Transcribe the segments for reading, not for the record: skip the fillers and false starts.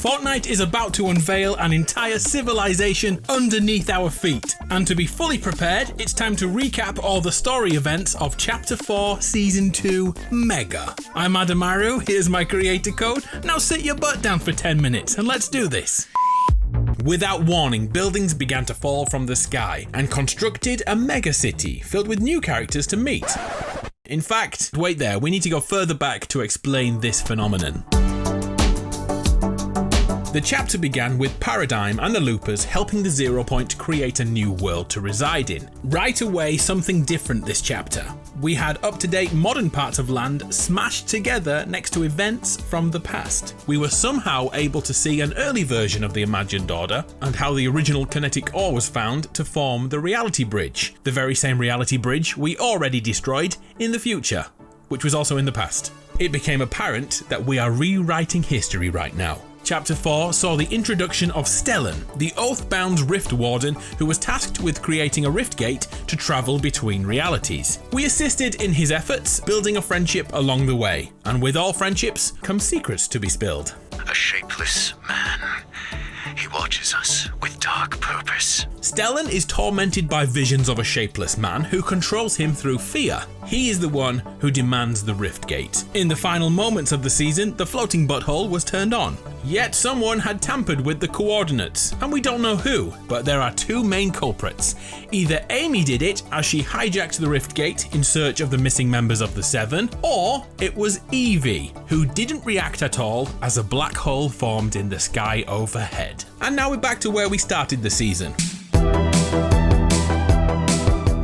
Fortnite is about to unveil an entire civilization underneath our feet. And to be fully prepared, it's time to recap all the story events of Chapter 4 Season 2 Mega. I'm Adamaru, here's my creator code. Now sit your butt down for 10 minutes and let's do this. Without warning, buildings began to fall from the sky and constructed a mega city filled with new characters to meet. In fact, wait there, we need to go further back to explain this phenomenon. The chapter began with Paradigm and the Loopers helping the 0 Point create a new world to reside in. Right away, something different this chapter. We had up-to-date modern parts of land smashed together next to events from the past. We were somehow able to see an early version of the Imagined Order and how the original kinetic ore was found to form the Reality Bridge, the very same Reality Bridge we already destroyed in the future, which was also in the past. It became apparent that we are rewriting history right now. Chapter 4 saw the introduction of Stellan, the oath-bound Rift Warden who was tasked with creating a rift gate to travel between realities. We assisted in his efforts, building a friendship along the way, and with all friendships come secrets to be spilled. A shapeless man. He watches us with dark purpose. Stellan is tormented by visions of a shapeless man who controls him through fear. He is the one who demands the rift gate. In the final moments of the season, the floating butthole was turned on. Yet someone had tampered with the coordinates, and we don't know who, but there are two main culprits. Either Amy did it as she hijacked the rift gate in search of the missing members of the Seven, or it was Evie, who didn't react at all as a black hole formed in the sky overhead. And now we're back to where we started the season.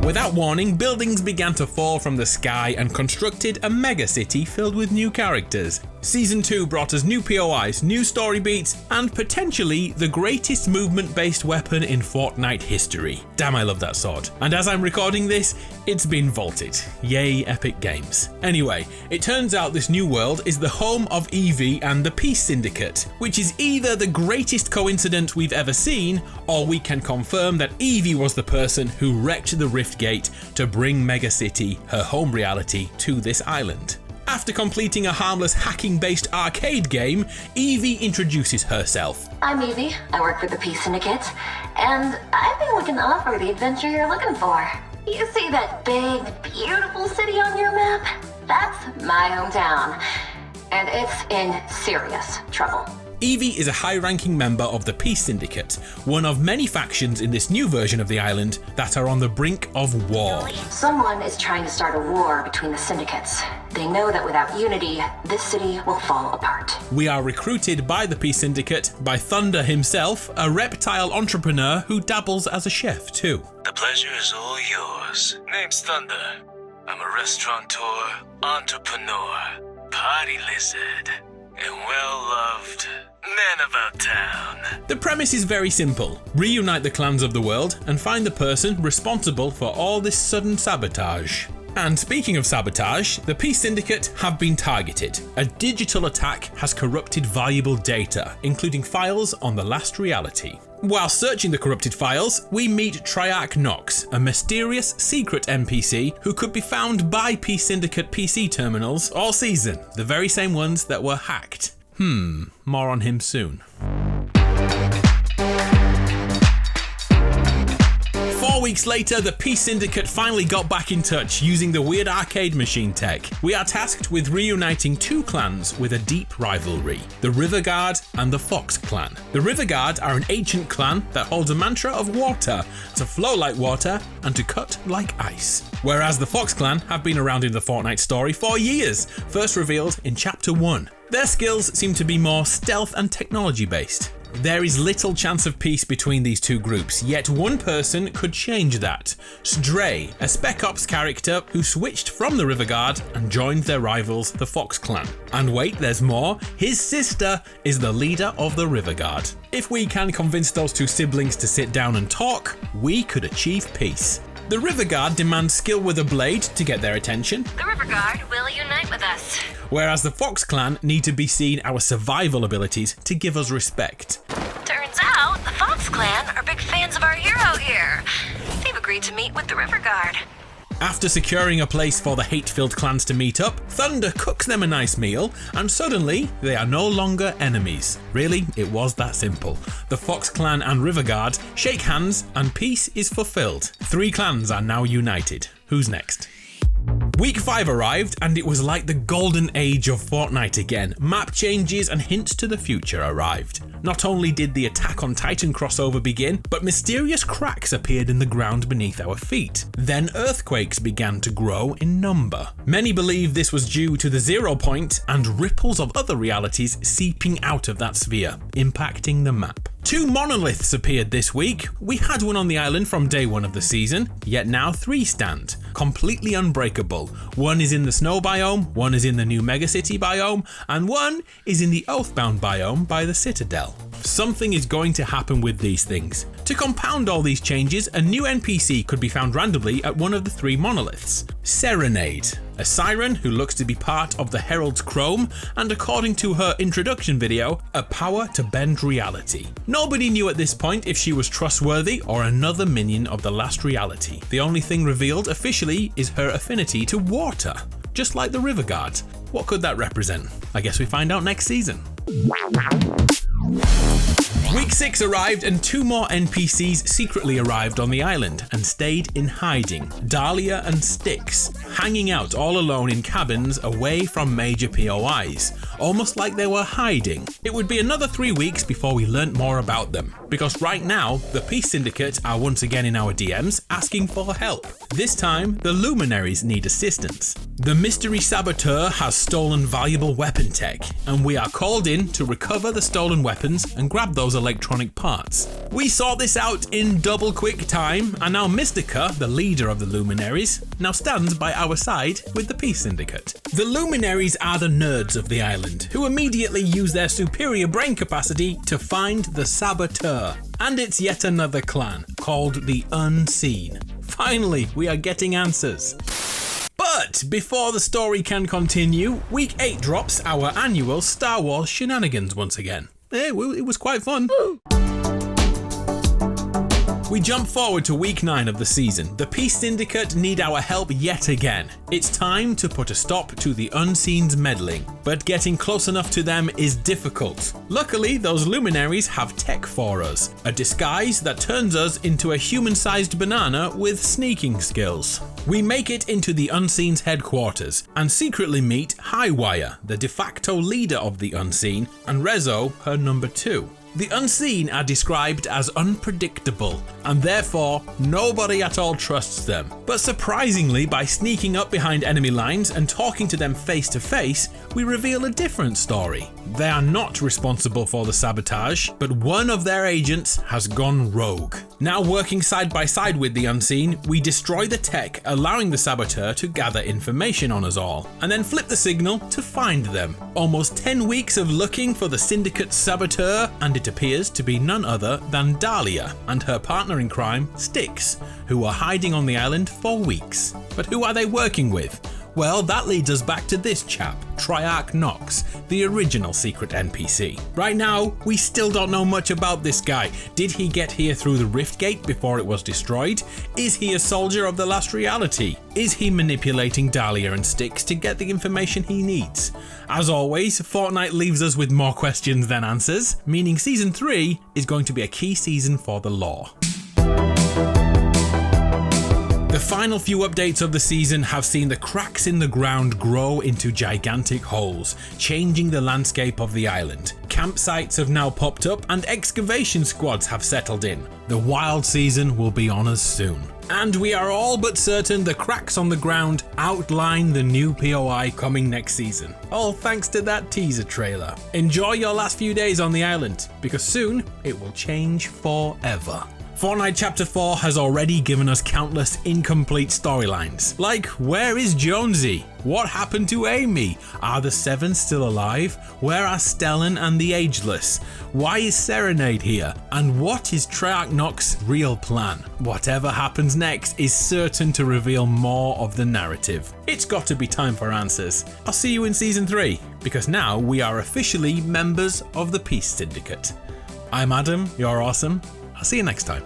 Without warning, buildings began to fall from the sky and constructed a mega city filled with new characters. Season 2 brought us new POIs, new story beats, and potentially the greatest movement-based weapon in Fortnite history. Damn, I love that sword. And as I'm recording this, it's been vaulted. Yay, Epic Games. Anyway, it turns out this new world is the home of Evie and the Peace Syndicate, which is either the greatest coincidence we've ever seen, or we can confirm that Evie was the person who wrecked the Rift Gate to bring Mega City, her home reality, to this island. After completing a harmless hacking-based arcade game, Evie introduces herself. I'm Evie, I work for the Peace Syndicate, and I've been looking to offer the adventure you're looking for. You see that big, beautiful city on your map? That's my hometown, and it's in serious trouble. Evie is a high-ranking member of the Peace Syndicate, one of many factions in this new version of the island that are on the brink of war. Someone is trying to start a war between the syndicates. They know that without unity, this city will fall apart. We are recruited by the Peace Syndicate by Thunder himself, a reptile entrepreneur who dabbles as a chef too. The pleasure is all yours. Name's Thunder. I'm a restaurateur, entrepreneur, party lizard, and well-loved man about town. The premise is very simple. Reunite the clans of the world and find the person responsible for all this sudden sabotage. And speaking of sabotage, the Peace Syndicate have been targeted. A digital attack has corrupted valuable data, including files on the last reality. While searching the corrupted files, we meet Triarch Nox, a mysterious secret NPC who could be found by Peace Syndicate PC terminals all season, the very same ones that were hacked. More on him soon. 4 weeks later, the Peace Syndicate finally got back in touch using the weird arcade machine tech. We are tasked with reuniting two clans with a deep rivalry, the River Guard and the Fox Clan. The River Guard are an ancient clan that holds a mantra of water, to flow like water and to cut like ice. Whereas the Fox Clan have been around in the Fortnite story for years, first revealed in Chapter 1. Their skills seem to be more stealth and technology based. There is little chance of peace between these two groups, yet one person could change that. Stray, a Spec Ops character who switched from the River Guard and joined their rivals, the Fox Clan. And wait, there's more. His sister is the leader of the River Guard. If we can convince those two siblings to sit down and talk, we could achieve peace. The River Guard demands skill with a blade to get their attention. The River Guard will unite with us. Whereas the Fox Clan need to be seen our survival abilities to give us respect. Turns out, the Fox Clan are big fans of our hero here. They've agreed to meet with the River Guard. After securing a place for the hate-filled clans to meet up, Thunder cooks them a nice meal, and suddenly they are no longer enemies. Really, it was that simple. The Fox clan and Riverguard shake hands and peace is fulfilled. 3 clans are now united. Who's next? Week 5 arrived and it was like the golden age of Fortnite again. Map changes and hints to the future arrived. Not only did the Attack on Titan crossover begin, but mysterious cracks appeared in the ground beneath our feet. Then earthquakes began to grow in number. Many believe this was due to the 0 point and ripples of other realities seeping out of that sphere, impacting the map. 2 monoliths appeared this week. We had one on the island from day 1 of the season, yet now 3 stand, completely unbreakable. One is in the snow biome, one is in the new megacity biome, and one is in the Oathbound biome by the Citadel. Something is going to happen with these things. To compound all these changes, a new NPC could be found randomly at one of the 3 monoliths. Serenade, a siren who looks to be part of the Herald's Chrome, and according to her introduction video, a power to bend reality. Nobody knew at this point if she was trustworthy or another minion of the last reality. The only thing revealed officially is her affinity to water, just like the Riverguard. What could that represent? I guess we find out next season. Week 6 arrived and 2 more NPCs secretly arrived on the island and stayed in hiding. Dahlia and Styx, hanging out all alone in cabins away from major POIs, almost like they were hiding. It would be another 3 weeks before we learnt more about them, because right now the Peace Syndicate are once again in our DMs asking for help. This time the Luminaries need assistance. The mystery Saboteur has stolen valuable weapon tech, and we are called in to recover the stolen weapons and grab those electronic parts. We sort this out in double quick time, and now Mystica, the leader of the Luminaries, now stands by our side with the Peace Syndicate. The Luminaries are the nerds of the island, who immediately use their superior brain capacity to find the Saboteur. And it's yet another clan, called the Unseen. Finally, we are getting answers. But before the story can continue, Week 8 drops our annual Star Wars shenanigans once again. It was quite fun. We jump forward to Week 9 of the season. The Peace Syndicate need our help yet again. It's time to put a stop to the Unseen's meddling, but getting close enough to them is difficult. Luckily, those Luminaries have tech for us, a disguise that turns us into a human-sized banana with sneaking skills. We make it into the Unseen's headquarters and secretly meet Highwire, the de facto leader of the Unseen, and Rezo, her number 2. The Unseen are described as unpredictable, and therefore nobody at all trusts them. But surprisingly, by sneaking up behind enemy lines and talking to them face to face, we reveal a different story. They are not responsible for the sabotage, but one of their agents has gone rogue. Now working side by side with the Unseen, we destroy the tech, allowing the Saboteur to gather information on us all, and then flip the signal to find them. Almost 10 weeks of looking for the Syndicate Saboteur, and it appears to be none other than Dahlia and her partner in crime, Styx, who are hiding on the island for weeks. But who are they working with? Well, that leads us back to this chap, Triarch Nox, the original secret NPC. Right now, we still don't know much about this guy. Did he get here through the Rift Gate before it was destroyed? Is he a soldier of the last reality? Is he manipulating Dahlia and Styx to get the information he needs? As always, Fortnite leaves us with more questions than answers, meaning Season 3 is going to be a key season for the lore. The final few updates of the season have seen the cracks in the ground grow into gigantic holes, changing the landscape of the island. Campsites have now popped up and excavation squads have settled in. The wild season will be on us soon. And we are all but certain the cracks on the ground outline the new POI coming next season. All thanks to that teaser trailer. Enjoy your last few days on the island, because soon it will change forever. Fortnite Chapter 4 has already given us countless incomplete storylines, like where is Jonesy? What happened to Amy? Are the Seven still alive? Where are Stellan and the Ageless? Why is Serenade here? And what is Triarch Nox's real plan? Whatever happens next is certain to reveal more of the narrative. It's got to be time for answers. I'll see you in Season 3, because now we are officially members of the Peace Syndicate. I'm Adam, you're awesome. I'll see you next time.